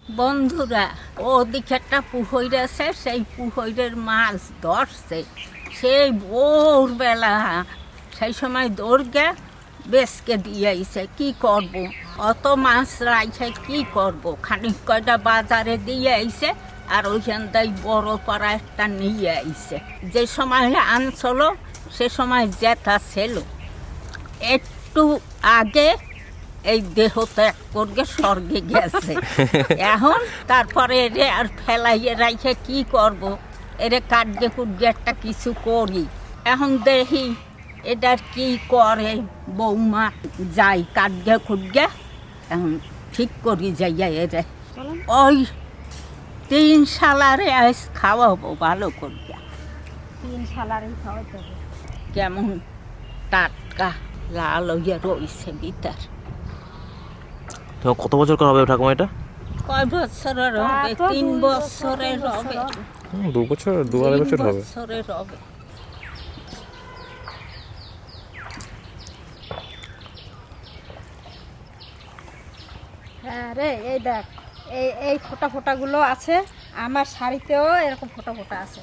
বন্ধুরা, ওদিকে একটা পুকুর আছে, সেই পুকুরের মাছ ধরছে সেই ভোরবেলা। সেই সময় দৌড়কে বেসকে দিয়ে আইছে। কি করব, অত মাছ রাইছে কি করব? খানিক কয়টা বাজারে দিয়ে আইছে, আর ওইখান থেকে বড় পাড়া একটা নিয়ে আইছে। যে সময় আনছিল সে সময় জেঠা ছিল, একটু আগে এই দেহ ত্যাগ করে স্বর্গে গেছে। এখন তারপরে এরে আর ফেলাইয়ে রাইখে কি করব? এরে কাটগে কুটগে একটা কিছু করি। এখন দেখি এটার কি করে বৌমা। যাই কাটগে কুটগে এখন ঠিক করি যাইয়া এরে ওই 3 শালারে আজ খাওয়াবো ভালো করিয়া। 3 শালারে খাওয়াতে হবে। কেমন টাটকা লাল হইয়া রয়েছে ভিতর। কত বছর করা হবে ঠাকুমা এটা? কয় বছরের হবে? 3 বছরের হবে। 2 বছর 2.5 বছর হবে। বছরের হবে। হ্যাঁ রে, এই দেখ, এই ফোঁটা ফোঁটাগুলো আছে। আমার শাড়িতেও এরকম ফোঁটা ফোঁটা আছে।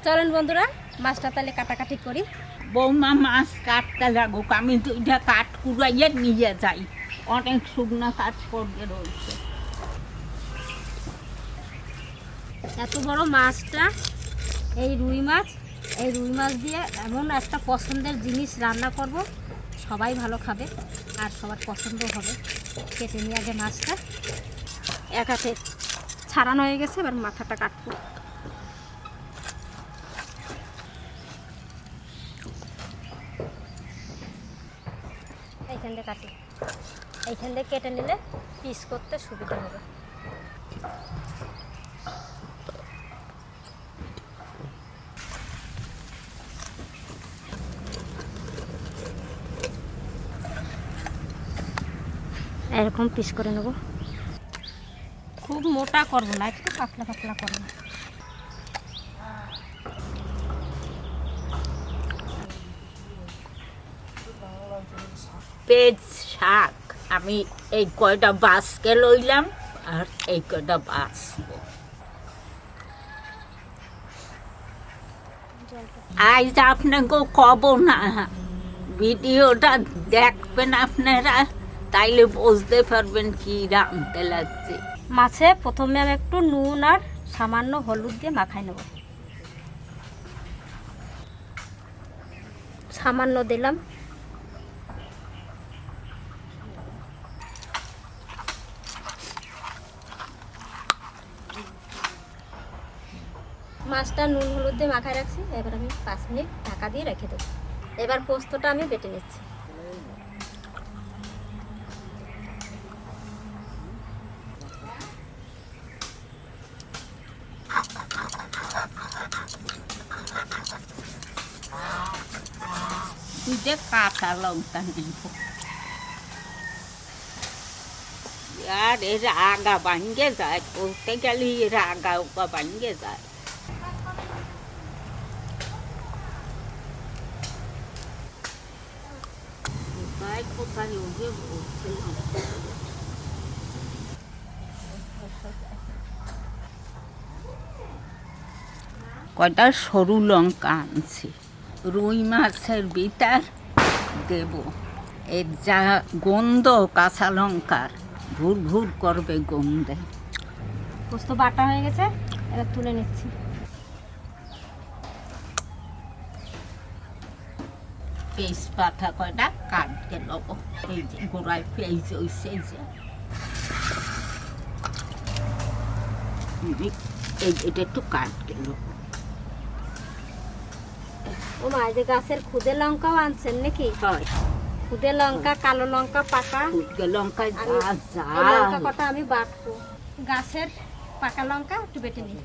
চলেন বন্ধুরা, মাছটা তাহলে কাটাকাটি করি। বৌমা মাছ কাটতে লাগুক, আমি 2টা কাঠ কুড়াইয়ে নিয়ে যাই। অনেক শুকনো কাঠ পড়ে রয়েছে। এত বড় মাছটা, এই রুই মাছ, এই রুই মাছ দিয়ে এমন একটা পছন্দের জিনিস রান্না করব, সবাই ভালো খাবে আর সবার পছন্দ হবে। কেটে নিয়ে আগে মাছটা এক হাতে ছাড়ানো হয়ে গেছে, এবার মাথাটা কাটবো। এইখান দিয়ে কাটি, এইখান দিয়ে কেটে নিলে পিস করতে সুবিধা হবে। এরকম পিস করে নেব। খুব মোটা করব না, একটু পাতলা পাতলা করব। পেঁচ শাক আমি এই কয়টা বাঁচকে লইলাম, আর এই কয়টা বাঁচবো। আজ আপনাকে কব না, ভিডিওটা দেখবেন আপনারা, তাইলে বুঝতে পারবেন কি রাঁধতে লাগছে। মাছে প্রথমে আমি একটু নুন আর সামান্য হলুদ দিয়ে মাখাই নেব। সামান্য দিলাম। মাছটা নুন হলুদ দিয়ে মাখায় রাখছি, এবার আমি 5 মিনিট ঢাকা দিয়ে রেখে দেবো। এবার পোস্তটা আমি বেটে নিচ্ছি। যে কাঁচা লঙ্কা নেব, আর এর আগা ভাঙ্গে যায়, বলতে গেলে এর আগা ওগা ভাঙ্গে যায়। কোথায় কোথায় ওকে বলছিলাম। কয়টা সরু লঙ্কা আনছি, রুই মাছের ভিতর দেব। এর যা গন্ধ কাঁচা লঙ্কার, ভুর ভুর করবে গন্ধে। পোস্ত বাটা হয়ে গেছে, এবার তুলে নিচ্ছি। পেঁচ পাতা কয়টা কাটকে নেব। এই যে গোড়ায় পেঁচ হয়েছে, যে এটা একটু কাটকে নেব। ও মা, এই যে গাছের খুদে লঙ্কাও আনছেন নাকি? হয়, খুদে লঙ্কা, কালো লঙ্কা পাকা, খুদে লঙ্কায় যা এই লঙ্কা কটা আমি বাটবো। গাছের পাকা লঙ্কা একটু বেটে নিই।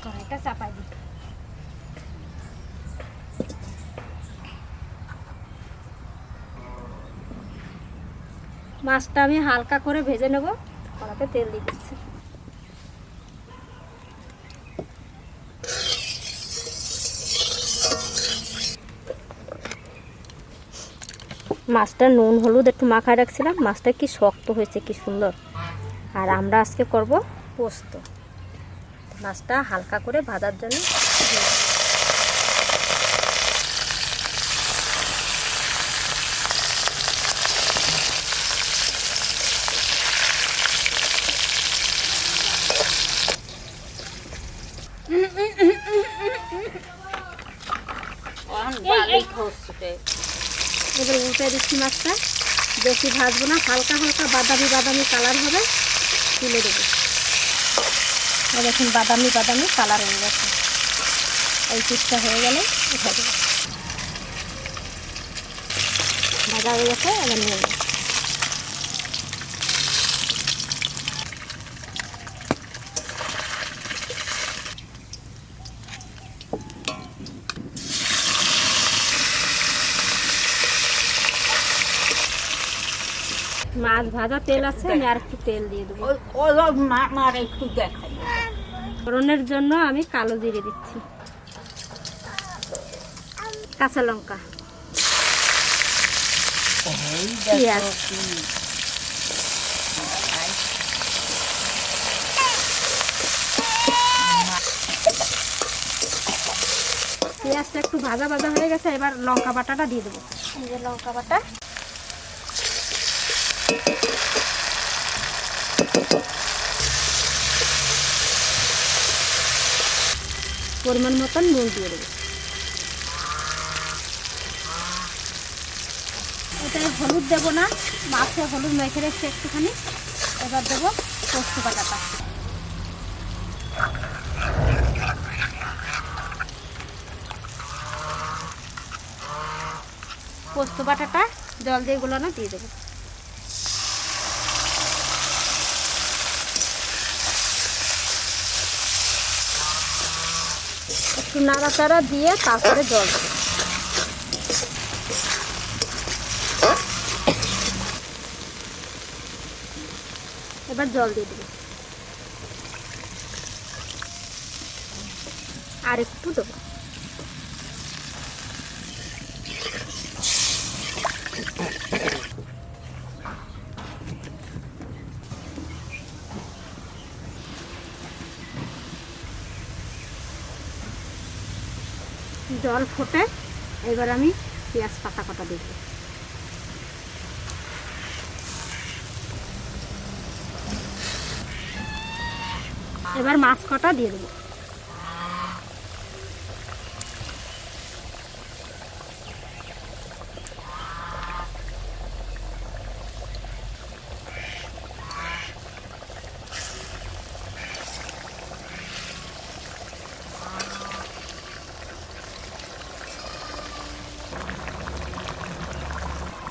কড়াইটা চাপাই দিই। মাছটা আমি হালকা করে ভেজে নেব, কড়াতে তেল দিয়ে দিচ্ছি। মাছটা নুন হলুদ একটু মাখায় রাখছিলাম, মাছটা কি শক্ত হয়েছে, কি সুন্দর। আর আমরা আজকে করব পোস্ত। মাছটা হালকা করে ভাজার জন্য এবার উল্টে দিচ্ছি মাছটা। বেশি ভাজবো না, হালকা হালকা বাদামি বাদামি কালার হবে, তুলে দেবো। দেখুন বাদামি বাদামি কালার হয়ে গেছে। এই পিসটা হয়ে গেলে উঠে দেবো। ভাজা হয়ে গেছে, এবার নিয়ে নেবো। মাছ ভাজা তেল আছে, আমি আর একটু তেল দিয়ে দেবো। মার একটু দেখাই, ফোড়নের জন্য আমি কালো জিরে দিচ্ছি, কাঁচা লঙ্কা, পেঁয়াজ, পেঁয়াজটা একটু ভাজা ভাজা হয়ে গেছে। এবার লঙ্কা বাটাটা দিয়ে দেবো। লঙ্কা বাটা, পরিমাণ মতন নুন দিয়ে দেবো। এটাই হলুদ দেবো না, মাছে হলুদ মেখে রেখেছি একটুখানি। এবার দেবো পোস্ত বাটাটা। পোস্ত বাটাটা জল দিয়ে গোলানো দিয়ে দেবো। একটু নাড়াচাড়া দিয়ে তারপরে জল দেবো। এবার জল দিয়ে দেবো, আর একটু দেবো। জল ফোটে, এবার আমি পেঁয়াজ পাতা কটা দেব। এবার মাছ কটা দিয়ে দেবো।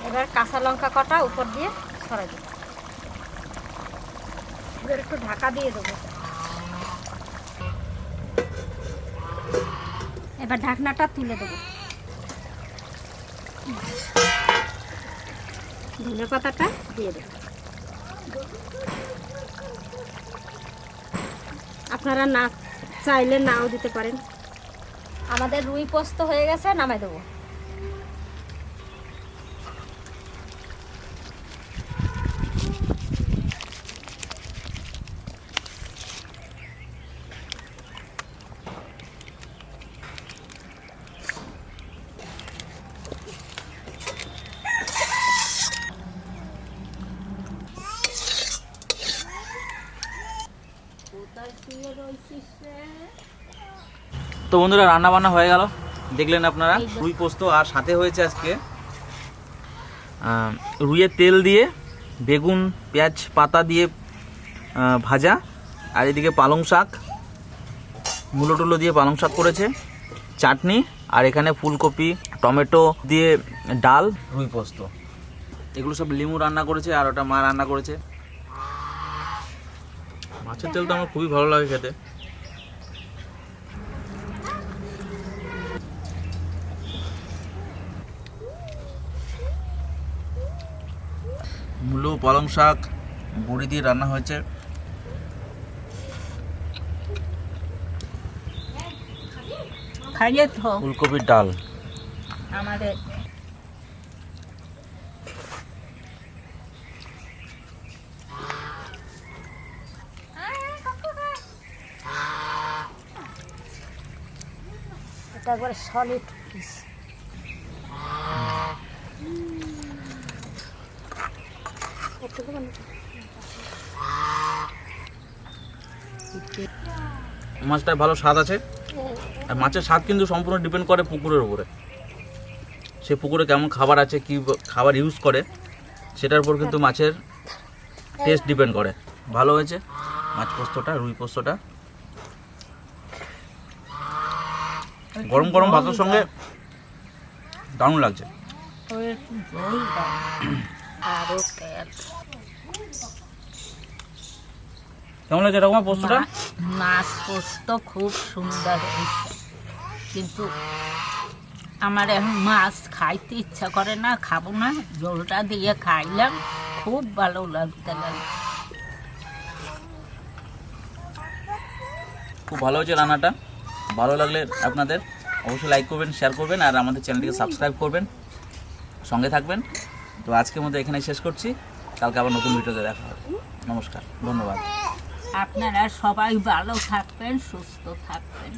এবার কাঁচা লঙ্কা কটা উপর দিয়ে ছড়াই দেবো। এবার একটু ঢাকা দিয়ে দেবো। এবার ঢাকনাটা তুলে দেবো। ধনে পাতাটা দিয়ে দেবো। আপনারা না চাইলে নাও দিতে পারেন। আমাদের রুই পোস্ত হয়ে গেছে, নামাই দেবো। তো বন্ধুরা, রান্না বান্না হয়ে গেল, দেখলেন আপনারা। রুই পোস্ত, আর সাথে হয়েছে আজকে রুইয়ের তেল দিয়ে বেগুন পেঁয়াজ পাতা দিয়ে ভাজা, আর এদিকে পালং শাক, মূলো টুলো দিয়ে পালং শাক করেছে, চাটনি, আর এখানে ফুলকপি টমেটো দিয়ে ডাল, রুই পোস্ত। এগুলো সব লিমু রান্না করেছে, আর ওটা মা রান্না করেছে। মাছের তেলটা আমার খুবই ভালো লাগে খেতে। মূলো, পালং শাক, বড়ি দিয়ে রান্না হয়েছে। খাইয়ে তো ফুলকপির ডাল। আমাদের এটা একবারে সলিড পিস। মাছটার ভালো স্বাদ আছে। আর মাছের স্বাদ কিন্তু সম্পূর্ণ ডিপেন্ড করে পুকুরের উপরে। সে পুকুরে কেমন খাবার আছে, কি খাবার ইউজ করে, সেটার উপর কিন্তু মাছের টেস্ট ডিপেন্ড করে। ভালো হয়েছে মাছ পোস্তটা, রুই পোস্তটা। গরম গরম ভাতের সঙ্গে দারুণ লাগছে। ওই একটু জল দাও আরও তেল। কেমন লাগছে এরকম পোস্তটা? মাছ পোস্ত খুব সুন্দর হয়েছে, কিন্তু আমার এখন মাছ খাইতে ইচ্ছা করে না, খাবো না। জলটা দিয়ে খাইলাম, খুব ভালো লাগতে লাগলো। খুব ভালো হয়েছে রান্নাটা। ভালো লাগলে আপনাদের অবশ্যই লাইক করবেন, শেয়ার করবেন, আর আমাদের চ্যানেলটিকে সাবস্ক্রাইব করবেন, সঙ্গে থাকবেন। তো আজকের মধ্যে এখানে শেষ করছি। কালকে আবার নতুন ভিডিওতে দেখা হবে। নমস্কার, ধন্যবাদ। আপনারা সবাই ভালো থাকবেন, সুস্থ থাকবেন।